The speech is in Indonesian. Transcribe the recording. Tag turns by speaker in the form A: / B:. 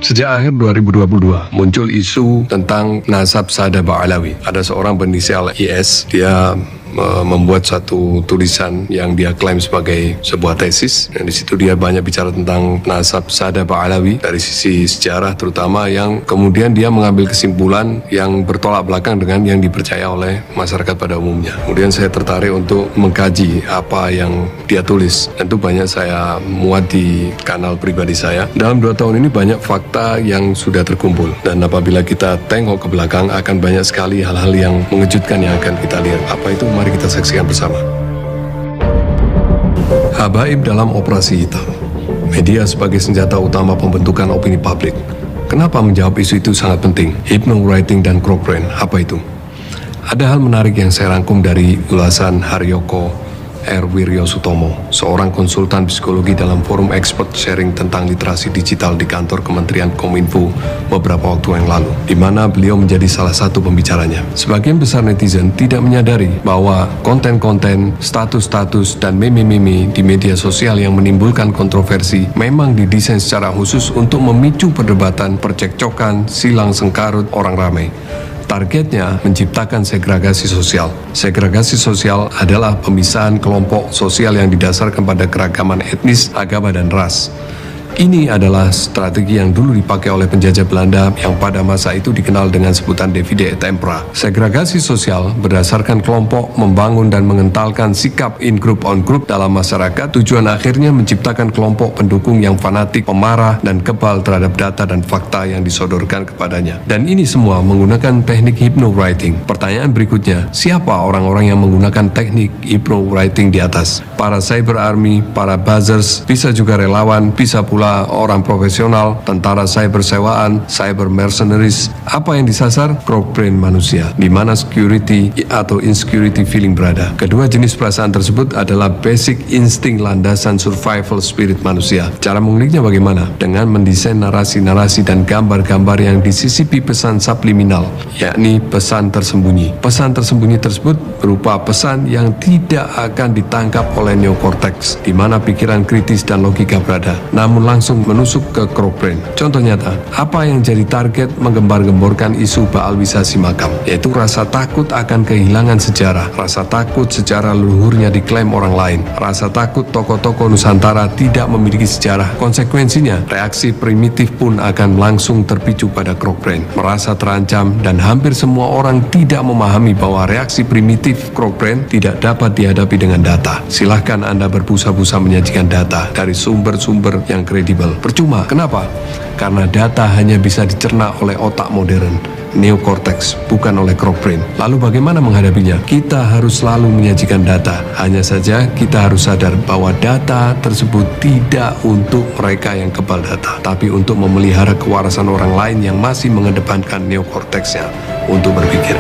A: Sejak akhir 2022, muncul isu tentang nasab Sada Ba'alawi. Ada seorang berinisial IS, dia membuat satu tulisan yang dia klaim sebagai sebuah tesis, dan di situ dia banyak bicara tentang nasab Sada Ba'alawi dari sisi sejarah terutama, yang kemudian dia mengambil kesimpulan yang bertolak belakang dengan yang dipercaya oleh masyarakat pada umumnya. Kemudian saya tertarik untuk mengkaji apa yang dia tulis, dan itu banyak saya muat di kanal pribadi saya. Dalam 2 tahun ini banyak fakta yang sudah terkumpul, dan apabila kita tengok ke belakang akan banyak sekali hal-hal yang mengejutkan yang akan kita lihat. Apa itu? Mari kita saksikan bersama. Habaib dalam operasi hitam. Media sebagai senjata utama pembentukan opini publik. Kenapa menjawab isu itu sangat penting? Hypnowriting dan Cochrane, apa itu? Ada hal menarik yang saya rangkum dari ulasan Haryoko R. Wiryosutomo, seorang konsultan psikologi dalam forum expert sharing tentang literasi digital di kantor Kementerian Kominfo beberapa waktu yang lalu, di mana beliau menjadi salah satu pembicaranya. Sebagian besar netizen tidak menyadari bahwa konten-konten, status-status, dan meme-meme di media sosial yang menimbulkan kontroversi memang didesain secara khusus untuk memicu perdebatan, percekcokan, silang sengkarut orang ramai. Targetnya menciptakan segregasi sosial. Segregasi sosial adalah pemisahan kelompok sosial yang didasarkan pada keragaman etnis, agama, dan ras. Ini adalah strategi yang dulu dipakai oleh penjajah Belanda yang pada masa itu dikenal dengan sebutan divide et impera. Segregasi sosial berdasarkan kelompok membangun dan mengentalkan sikap in group on group dalam masyarakat. Tujuan akhirnya menciptakan kelompok pendukung yang fanatik, pemarah, dan kebal terhadap data dan fakta yang disodorkan kepadanya. Dan ini semua menggunakan teknik hypnowriting. Pertanyaan berikutnya, siapa orang-orang yang menggunakan teknik hypnowriting di atas? Para cyber army, para buzzers, bisa juga relawan, bisa pula orang profesional, tentara cyber sewaan, cyber mercenaries. Apa yang disasar? Cochrane manusia, di mana security atau insecurity feeling berada. Kedua jenis perasaan tersebut adalah basic insting landasan survival spirit manusia. Cara menguliknya bagaimana? Dengan mendesain narasi-narasi dan gambar-gambar yang disisipi pesan subliminal, yakni pesan tersembunyi. Pesan tersembunyi tersebut berupa pesan yang tidak akan ditangkap oleh neokorteks, di mana pikiran kritis dan logika berada, namun langsung menusuk ke Cochrane. Contoh nyata, apa yang jadi target menggembar-gemborkan isu baalwisasi makam, yaitu rasa takut akan kehilangan sejarah, rasa takut sejarah leluhurnya diklaim orang lain, rasa takut tokoh-tokoh Nusantara tidak memiliki sejarah. Konsekuensinya, reaksi primitif pun akan langsung terpicu pada Cochrane, merasa terancam, dan hampir semua orang tidak memahami bahwa reaksi primitif Cochrane tidak dapat dihadapi dengan data. Silahkan Anda berbusa-busa menyajikan data dari sumber-sumber yang kredibel. Percuma. Kenapa? Karena data hanya bisa dicerna oleh otak modern, neokorteks, bukan oleh Cochrane. Lalu bagaimana menghadapinya? Kita harus selalu menyajikan data. Hanya saja kita harus sadar bahwa data tersebut tidak untuk mereka yang kebal data, tapi untuk memelihara kewarasan orang lain yang masih mengedepankan neokorteksnya untuk berpikir.